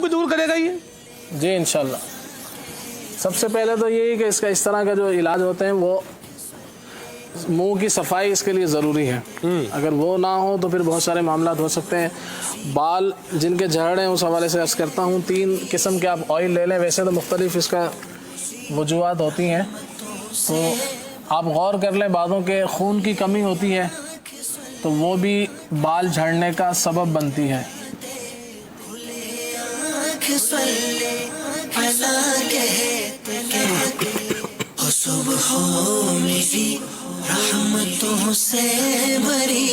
بھی دور کرے گا یہ؟ جی انشاءاللہ. سب سے پہلے تو یہی کہ اس کا اس طرح کا جو علاج ہوتے ہیں وہ منہ کی صفائی اس کے لیے ضروری ہے. اگر وہ نہ ہو تو پھر بہت سارے معاملات ہو سکتے ہیں. بال جن کے جھڑ ہیں اس حوالے سے عرض کرتا ہوں 3 قسم کے آپ آئل لے لیں. ویسے تو مختلف اس کا وجوہات ہوتی ہیں، تو آپ غور کر لیں. بعضوں کے خون کی کمی ہوتی ہے تو وہ بھی بال جھڑنے کا سبب بنتی ہے. رحمتوں سے بری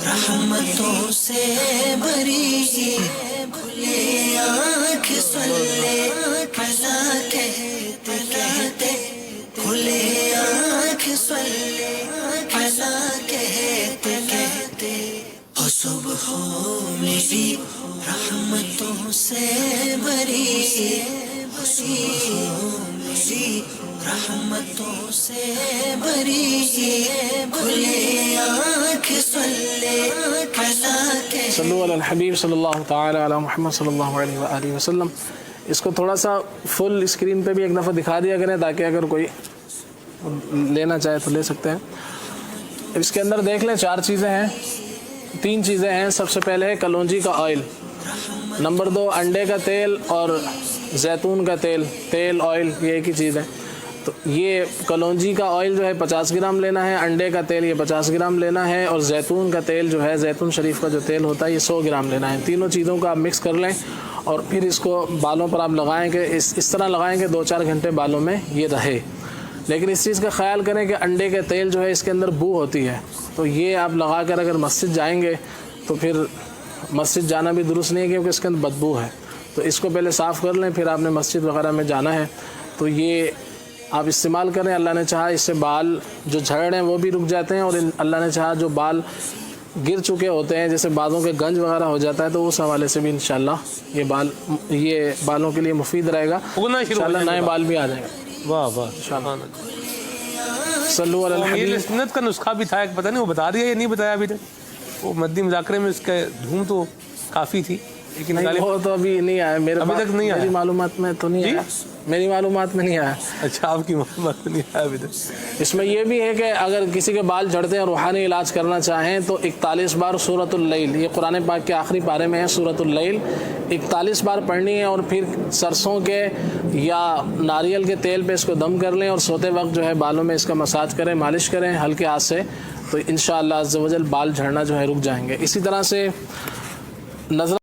رحمتوں سے بری کھلے آنکھ سلے پھیلا کہتے کہتے کھلے آنکھ سلے پھیلا کہتے کہتے صبح میری رحمتوں سے بری رحمتوں سے بری کھلے آنکھ سلے پھیلا کے صلو علی الحبیب صلی اللہ تعالی علی محمد صلی اللہ علیہ وآلہ وسلم. اس کو تھوڑا سا فل اسکرین پہ بھی ایک دفعہ دکھا دیا کریں تاکہ اگر کوئی لینا چاہے تو لے سکتے ہیں. اس کے اندر دیکھ لیں 4 چیزیں ہیں، 3 چیزیں ہیں. سب سے پہلے ہے کلونجی کا آئل، نمبر 2 انڈے کا تیل اور زیتون کا تیل آئل، یہ ایک ہی چیز ہے. تو یہ کلونجی کا آئل جو ہے 50 گرام لینا ہے، انڈے کا تیل یہ 50 گرام لینا ہے، اور زیتون کا تیل جو ہے زیتون شریف کا جو تیل ہوتا ہے یہ 100 گرام لینا ہے. تینوں چیزوں کا آپ مکس کر لیں اور پھر اس کو بالوں پر آپ لگائیں کہ اس طرح لگائیں کہ 2-4 گھنٹے بالوں میں یہ رہے. لیکن اس چیز کا خیال کریں کہ انڈے کے تیل جو ہے اس کے اندر بو ہوتی ہے، تو یہ آپ لگا کر اگر مسجد جائیں گے تو پھر مسجد جانا بھی درست نہیں ہے کیونکہ اس کے اندر بدبو ہے. تو اس کو پہلے صاف کر لیں، پھر آپ نے مسجد وغیرہ میں جانا ہے تو یہ آپ استعمال کریں. اللہ نے چاہا اس سے بال جو جھڑ ہیں وہ بھی رک جاتے ہیں، اور اللہ نے چاہا جو بال گر چکے ہوتے ہیں جیسے بازوں کے گنج وغیرہ ہو جاتا ہے تو اس حوالے سے بھی انشاءاللہ یہ بالوں کے لیے مفید رہے گا. انشاءاللہ نئے بال بھی آ جائیں گے. واہ واہ صلو علی الحبیب. یہ سنت کا نسخہ بھی تھا ایک، پتہ نہیں وہ بتا دیا یا نہیں بتایا ابھی تک. وہ مدنی مذاکرے میں اس کا دھوم تو کافی تھی لیکن وہ تو ابھی نہیں آیا ابھی تک نہیں آیا. میری معلومات میں تو نہیں آیا، میری معلومات میں نہیں آیا. اچھا آپ کی معلومات میں نہیں آیا ابھی تک. اس میں یہ بھی ہے کہ اگر کسی کے بال جھڑتے ہیں اور روحانی علاج کرنا چاہیں تو 41 بار سورۃ اللیل، یہ قرآن پاک کے آخری پارے میں ہے سورۃ اللیل، 41 بار پڑھنی ہے، اور پھر سرسوں کے یا ناریل کے تیل پہ اس کو دم کر لیں اور سوتے وقت جو ہے بالوں میں اس کا مساج کریں، مالش کریں ہلکے ہاتھ سے، تو انشاءاللہ عز و جل بال جھڑنا جو ہے رک جائیں گے. اسی طرح سے نظر